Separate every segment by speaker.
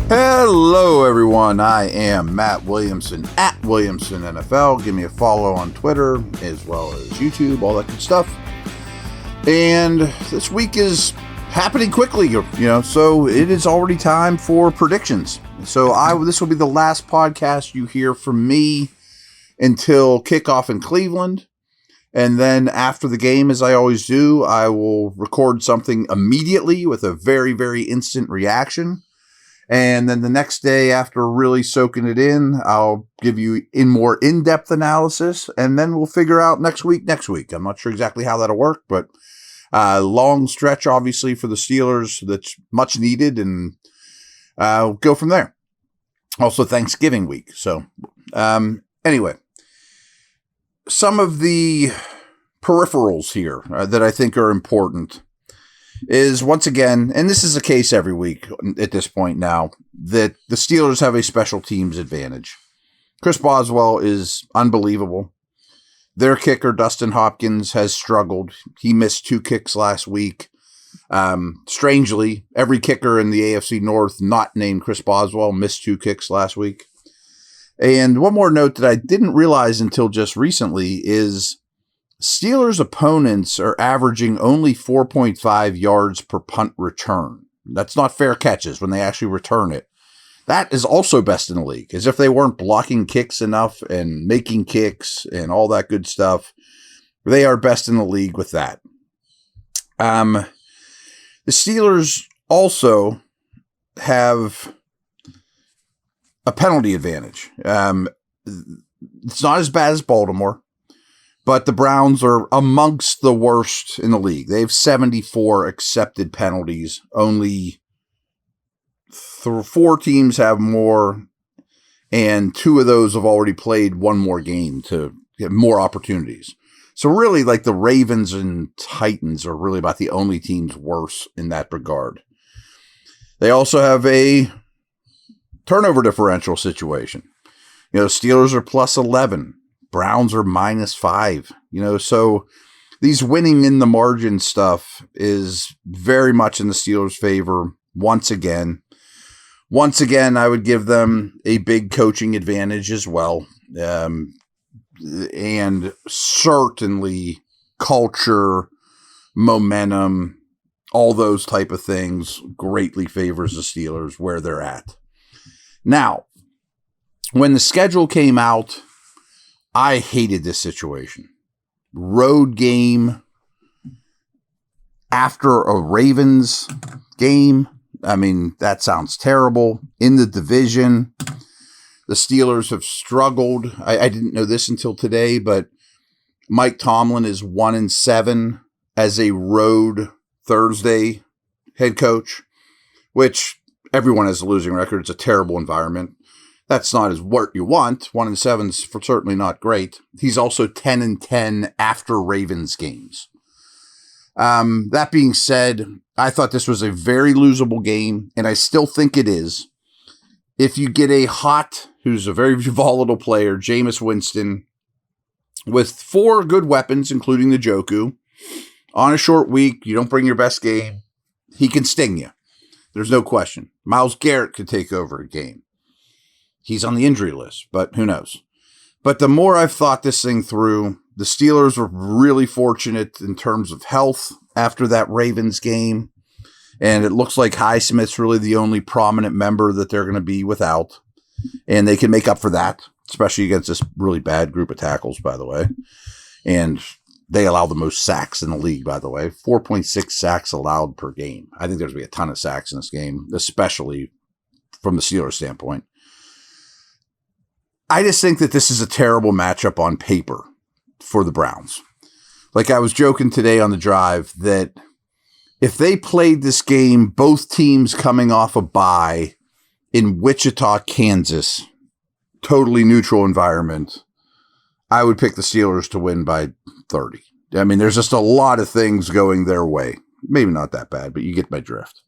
Speaker 1: Hello, everyone. I am Matt Williamson at Williamson NFL. Give me a follow on Twitter as well as YouTube, all that good stuff. And this week is happening quickly, so it is already time for predictions. So this will be the last podcast you hear from me until kickoff in Cleveland. And then after the game, as I always do, I will record something immediately with a very, very instant reaction. And then the next day, after really soaking it in, I'll give you more in-depth analysis, and then we'll figure out next week. I'm not sure exactly how that'll work, but long stretch, obviously, for the Steelers that's much needed, and go from there. Also, Thanksgiving week. So anyway, some of the peripherals here that I think are important is, once again, and this is the case every week at this point now, that the Steelers have a special teams advantage. Chris Boswell is unbelievable. Their kicker, Dustin Hopkins, has struggled. He missed 2 kicks last week. Strangely, every kicker in the AFC North not named Chris Boswell missed 2 kicks last week. And one more note that I didn't realize until just recently is Steelers opponents are averaging only 4.5 yards per punt return. That's not fair catches when they actually return it. That is also best in the league, as if they weren't blocking kicks enough and making kicks and all that good stuff. They are best in the league with that. The Steelers also have a penalty advantage. It's not as bad as Baltimore, but the Browns are amongst the worst in the league. They have 74 accepted penalties. Only 4 teams have more, and 2 of those have already played one more game to get more opportunities. So really, like, the Ravens and Titans are really about the only teams worse in that regard. They also have a turnover differential situation. Steelers are plus 11. Browns are minus 5. So these winning in the margin stuff is very much in the Steelers' favor once again. Once again, I would give them a big coaching advantage as well. And certainly culture, momentum, all those type of things greatly favors the Steelers where they're at. Now, when the schedule came out, I hated this situation. Road game after a Ravens game. I mean, that sounds terrible. In the division, the Steelers have struggled. I didn't know this until today, but Mike Tomlin is 1-7 as a road Thursday head coach, which everyone has a losing record. It's a terrible environment. That's not as what you want. 1-7 is certainly not great. He's also 10-10 after Ravens games. That being said, I thought this was a very losable game, and I still think it is. If you get a who's a very volatile player, Jameis Winston, with 4 good weapons, including the Joku, on a short week, you don't bring your best game, he can sting you. There's no question. Myles Garrett could take over a game. He's on the injury list, but who knows? But the more I've thought this thing through, the Steelers were really fortunate in terms of health after that Ravens game. And it looks like Highsmith's really the only prominent member that they're going to be without. And they can make up for that, especially against this really bad group of tackles, by the way. And they allow the most sacks in the league, by the way. 4.6 sacks allowed per game. I think there's going to be a ton of sacks in this game, especially from the Steelers standpoint. I just think that this is a terrible matchup on paper for the Browns. Like I was joking today on the drive that if they played this game, both teams coming off a bye in Wichita, Kansas, totally neutral environment, I would pick the Steelers to win by 30. I mean, there's just a lot of things going their way. Maybe not that bad, but you get my drift.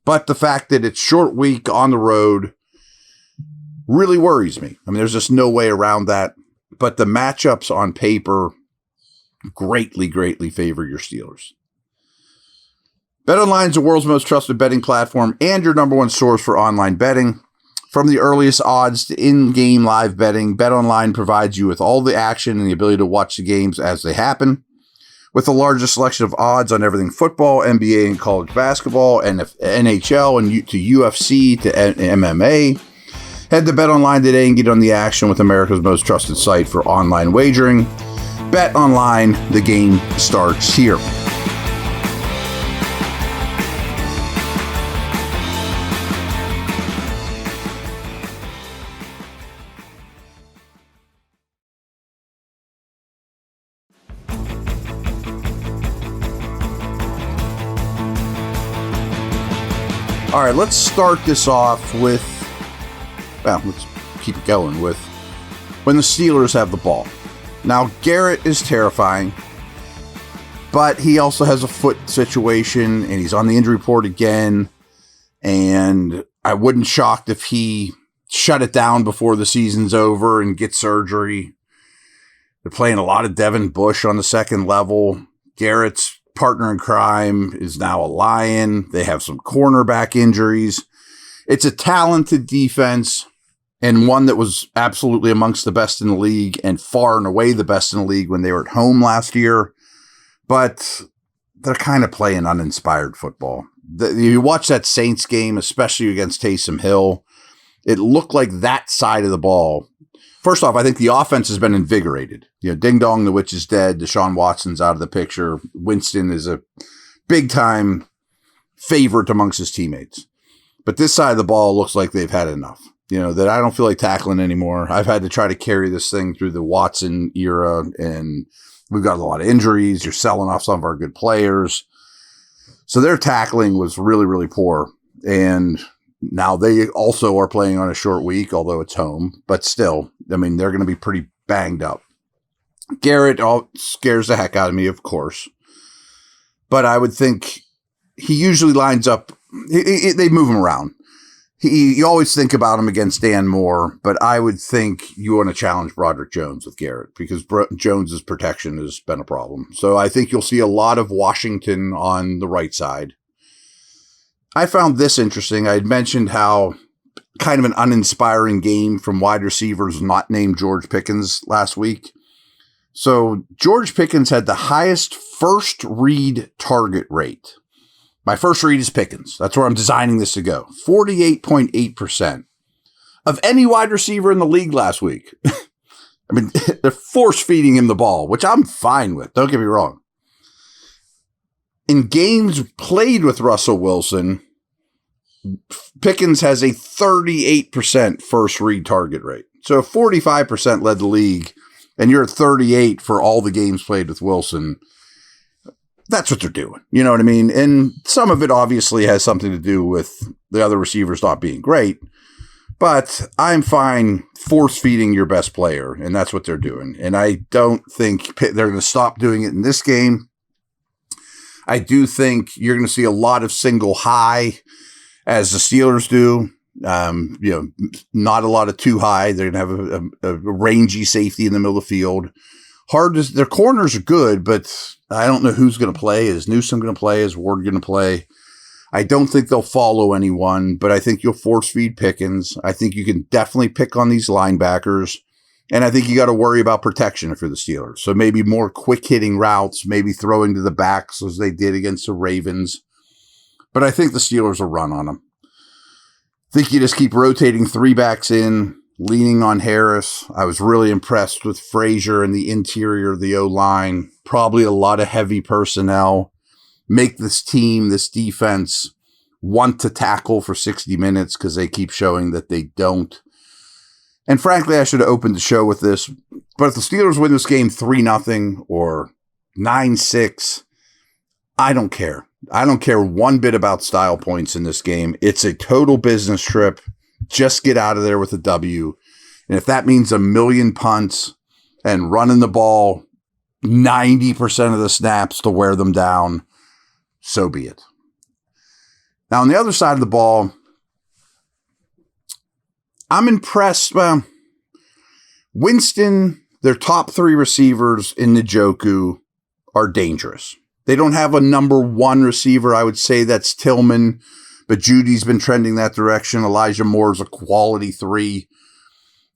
Speaker 1: But the fact that it's short week on the road really worries me. I mean, there's just no way around that. But the matchups on paper greatly, greatly favor your Steelers. BetOnline is the world's most trusted betting platform and your number one source for online betting. From the earliest odds to in-game live betting, BetOnline provides you with all the action and the ability to watch the games as they happen. With the largest selection of odds on everything football, NBA and college basketball, and NHL, and to UFC, to MMA. Head to BetOnline today and get on the action with America's most trusted site for online wagering. BetOnline, the game starts here. All right, let's start this off with, let's keep it going with when the Steelers have the ball. Now, Garrett is terrifying, but he also has a foot situation, and he's on the injury report again, and I wouldn't be shocked if he shut it down before the season's over and gets surgery. They're playing a lot of Devin Bush on the second level. Garrett's partner in crime is now a Lion. They have some cornerback injuries. It's a talented defense and one that was absolutely amongst the best in the league and far and away the best in the league when they were at home last year. But they're kind of playing uninspired football. You watch that Saints game, especially against Taysom Hill, it looked like that side of the ball. First off, I think the offense has been invigorated. Ding dong, the witch is dead. Deshaun Watson's out of the picture. Winston is a big-time favorite amongst his teammates. But this side of the ball looks like they've had enough. That I don't feel like tackling anymore. I've had to try to carry this thing through the Watson era, and we've got a lot of injuries. You're selling off some of our good players. So their tackling was really, really poor. And now they also are playing on a short week, although it's home. But still, they're going to be pretty banged up. Garrett scares the heck out of me, of course. But I would think he usually lines up. They move him around. You always think about him against Dan Moore, but I would think you want to challenge Broderick Jones with Garrett because Jones's protection has been a problem. So I think you'll see a lot of Washington on the right side. I found this interesting. I had mentioned how kind of an uninspiring game from wide receivers not named George Pickens last week. So George Pickens had the highest first read target rate. My first read is Pickens. That's where I'm designing this to go. 48.8% of any wide receiver in the league last week. They're force feeding him the ball, which I'm fine with. Don't get me wrong. In games played with Russell Wilson, Pickens has a 38% first read target rate. So 45% led the league, and you're at 38 for all the games played with Wilson. That's what they're doing. You know what I mean? And some of it obviously has something to do with the other receivers not being great. But I'm fine force-feeding your best player, and that's what they're doing. And I don't think they're going to stop doing it in this game. I do think you're going to see a lot of single high, as the Steelers do. Not a lot of too high. They're going to have a rangy safety in the middle of the field. Their corners are good, but I don't know who's going to play. Is Newsome going to play? Is Ward going to play? I don't think they'll follow anyone, but I think you'll force feed Pickens. I think you can definitely pick on these linebackers. And I think you got to worry about protection if you're the Steelers. So maybe more quick hitting routes, maybe throwing to the backs as they did against the Ravens. But I think the Steelers will run on them. I think you just keep rotating three backs in, leaning on Harris. I was really impressed with Frazier and the interior of the O-line. Probably a lot of heavy personnel. Make this team, this defense, want to tackle for 60 minutes because they keep showing that they don't. And frankly, I should have opened the show with this. But if the Steelers win this game 3-0 or 9-6, I don't care. I don't care one bit about style points in this game. It's a total business trip. Just get out of there with a W. And if that means 1 million punts and running the ball 90% of the snaps to wear them down, so be it. Now, on the other side of the ball, I'm impressed. Well, Winston, their top three receivers in Njoku are dangerous. They don't have a number one receiver. I would say that's Tillman, but Judy's been trending that direction. Elijah Moore's a quality 3,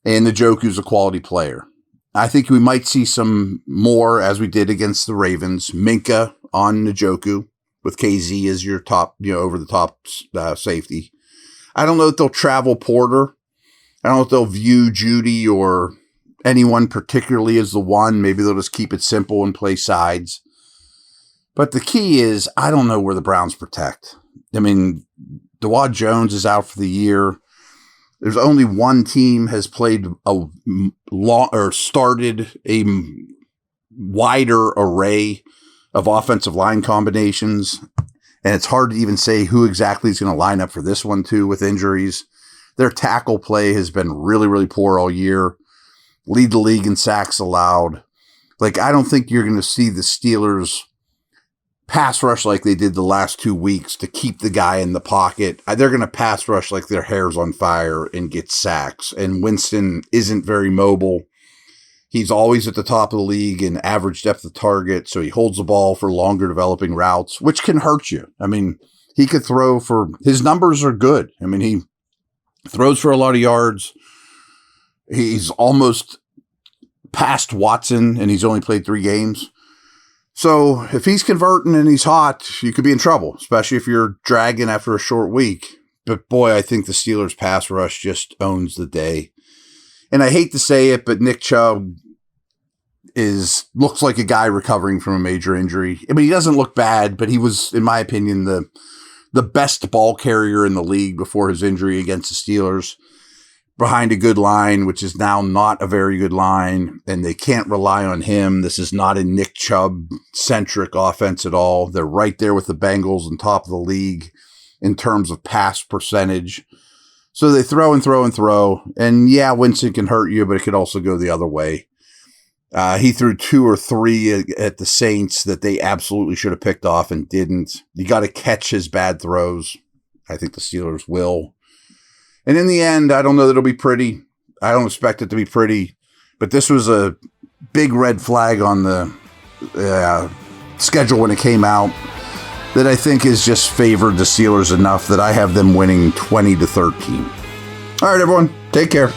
Speaker 1: and Njoku's a quality player. I think we might see some more as we did against the Ravens. Minka on Njoku with KZ as your top, over the top safety. I don't know if they'll travel Porter. I don't know if they'll view Judy or anyone particularly as the one. Maybe they'll just keep it simple and play sides. But the key is, I don't know where the Browns protect. I mean, Dawad Jones is out for the year. There's only one team has played started a wider array of offensive line combinations. And it's hard to even say who exactly is going to line up for this one too with injuries. Their tackle play has been really, really poor all year. Lead the league in sacks allowed. I don't think you're going to see the Steelers pass rush like they did the last 2 weeks to keep the guy in the pocket. They're going to pass rush like their hair's on fire and get sacks. And Winston isn't very mobile. He's always at the top of the league in average depth of target, so he holds the ball for longer developing routes, which can hurt you. I mean, he could throw for – his numbers are good. I mean, he throws for a lot of yards. He's almost past Watson, and he's only played 3 games. So if he's converting and he's hot, you could be in trouble, especially if you're dragging after a short week. But boy, I think the Steelers pass rush just owns the day. And I hate to say it, but Nick Chubb looks like a guy recovering from a major injury. I mean, he doesn't look bad, but he was, in my opinion, the best ball carrier in the league before his injury against the Steelers. Behind a good line, which is now not a very good line, and they can't rely on him. This is not a Nick Chubb-centric offense at all. They're right there with the Bengals on top of the league in terms of pass percentage. So they throw and throw and throw. And yeah, Winston can hurt you, but it could also go the other way. He threw 2 or 3 at the Saints that they absolutely should have picked off and didn't. You got to catch his bad throws. I think the Steelers will. And in the end, I don't know that it'll be pretty. I don't expect it to be pretty. But this was a big red flag on the schedule when it came out that I think has just favored the Steelers enough that I have them winning 20-13. All right, everyone. Take care.